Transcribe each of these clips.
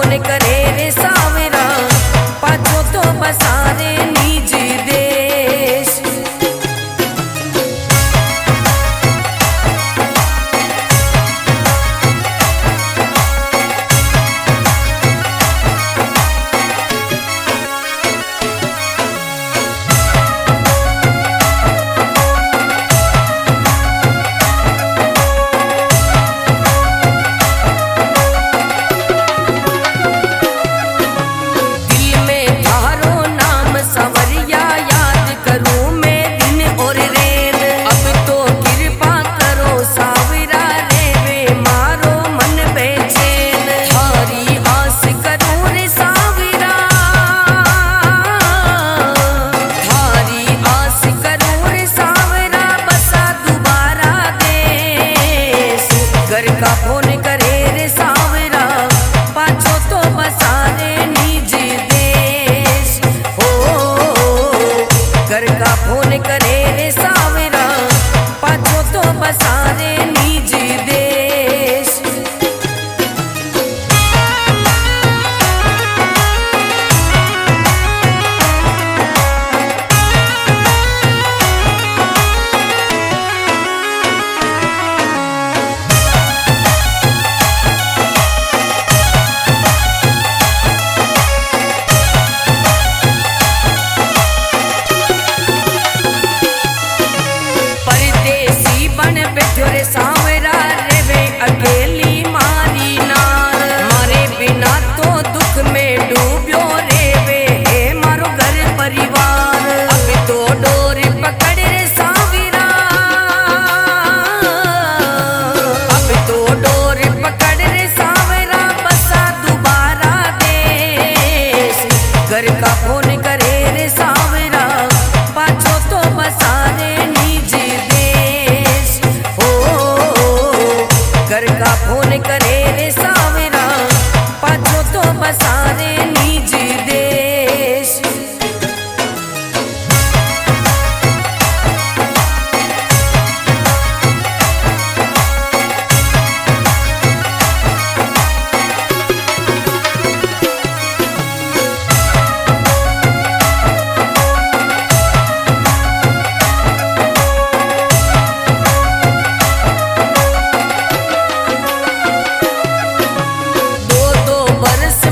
Phone करे रे सावरा, पाछो तो बसारे निज देश। घर का फोन करे रे सावरा, पाछो तो बसारे निज देश। हो घर का फोन करे रे सावरा, पाछो तो बसारे निज देश। रे सावरा रे वे अकेली मारी नार, मारे बिना तो दुख में डूब्यो रे वे हे मारो घर परिवार। अब तो डोर पकड़ रे सावरा, अब तो डोर पकड़ रे सावरा, बसा दोबारा देश। घर का फोन करे रे सावरा, पाछो तो बसारे निज देश। घर का फोन करे रे सावरा, पाछो तो बसारे निज देश।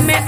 में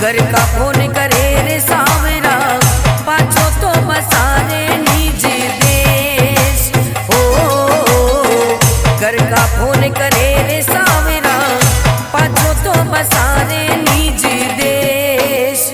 घर का फोन करे रे सावरा पाछो तो बसारे निज देश हो। घर का फोन करे रे सावरा पाछो तो बसारे निज देश।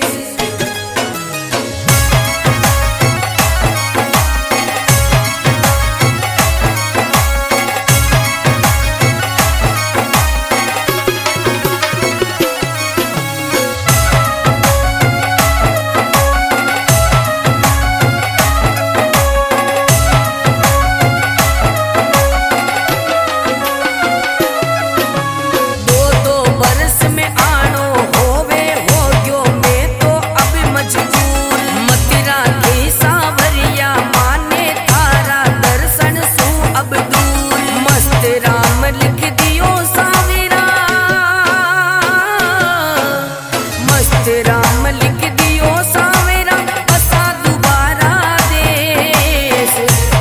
राम लिख दियो सावेरा बसा दोबारा देश।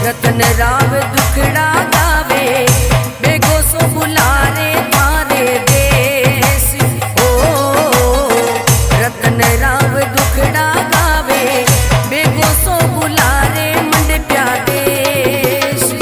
रतन राव दुखड़ा गावे बेगो सो बुलारे थारे देश ओ। रतन राव दुखड़ा गावे बेगो सो बुलारे मंडप्या देश।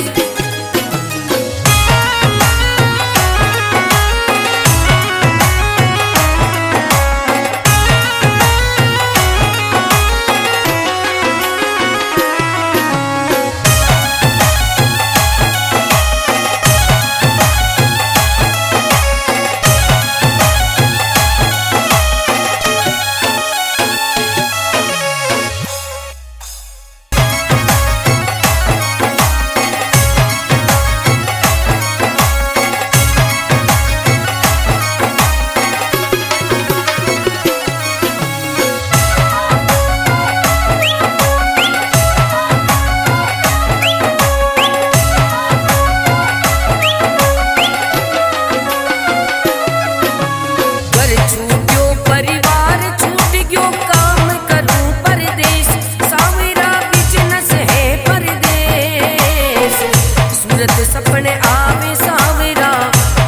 सपने आवे सावरा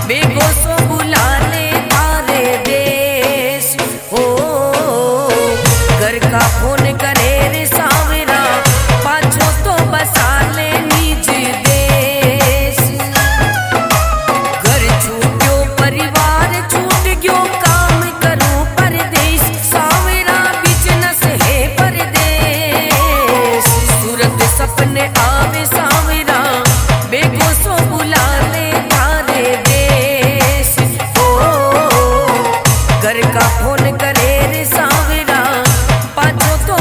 बेगो सो बुला ले थारे देश हो। घर का फोन करे रे सावरा पाछो तो बसा ले निज देश। घर छूट्यो परिवार छूट गयो काम करूं परदेश। सावरा बिजनेस है परदेश। सूरत सपने आवे सावरा बेगो सो बुला ले थारे देश हो। घर का फोन करे रे सावरा पाछो तो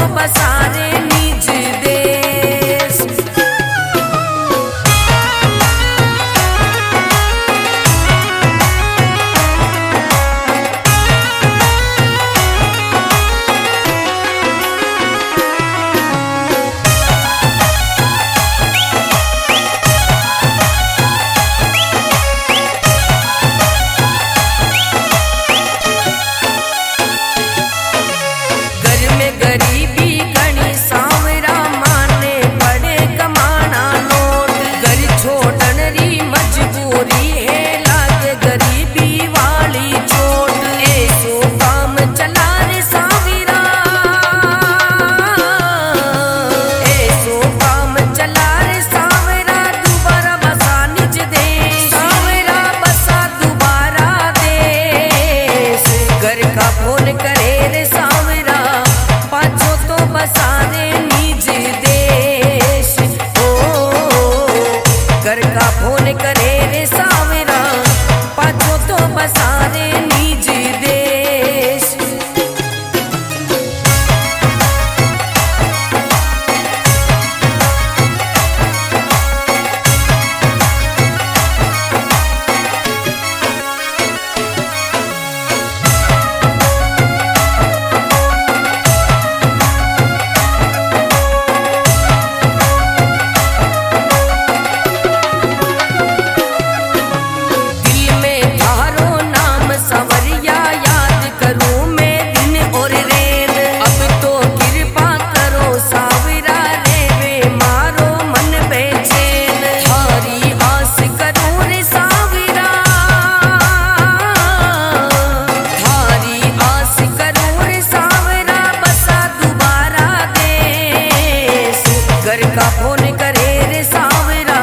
का फोन करे रे सावरा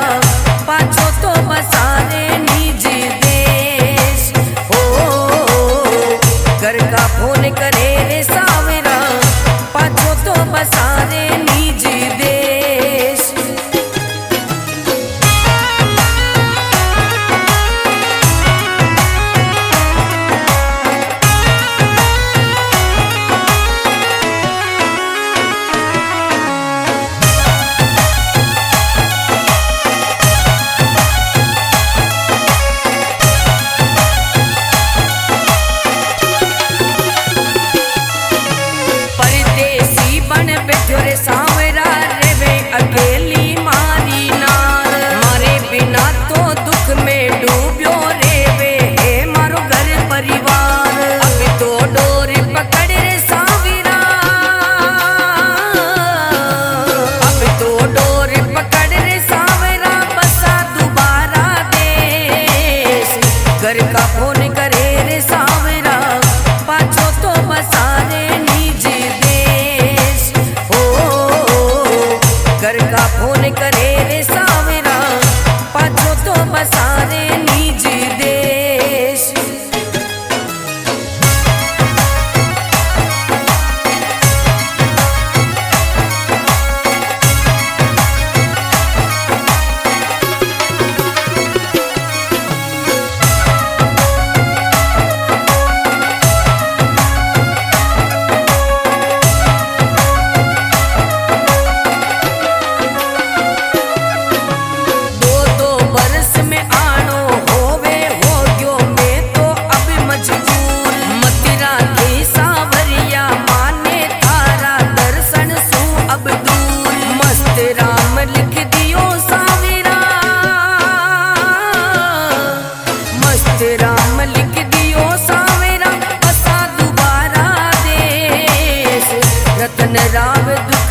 पाछो तो बसारे निज देश हो। घर का फोन करे रे सावरा पाछो तो बसारे निज देश। रे सावरा रेवे अकेली मारी नार मारे बिना तो दुख में डूब्यो रेवे हे मारो घर परिवार। अब तो डोर पकड़ रे सावरा अब तो डोर पकड़ रे सावरा बसा दोबारा देश। घर का फोन करे रे सावरा पाछो तो बसा रे निज देश। घर का फोन करे रे सावरा पाछो तो बसारे निज देश। राम लिख दियो सावरा बसा दोबारा देश। रतन राव दुख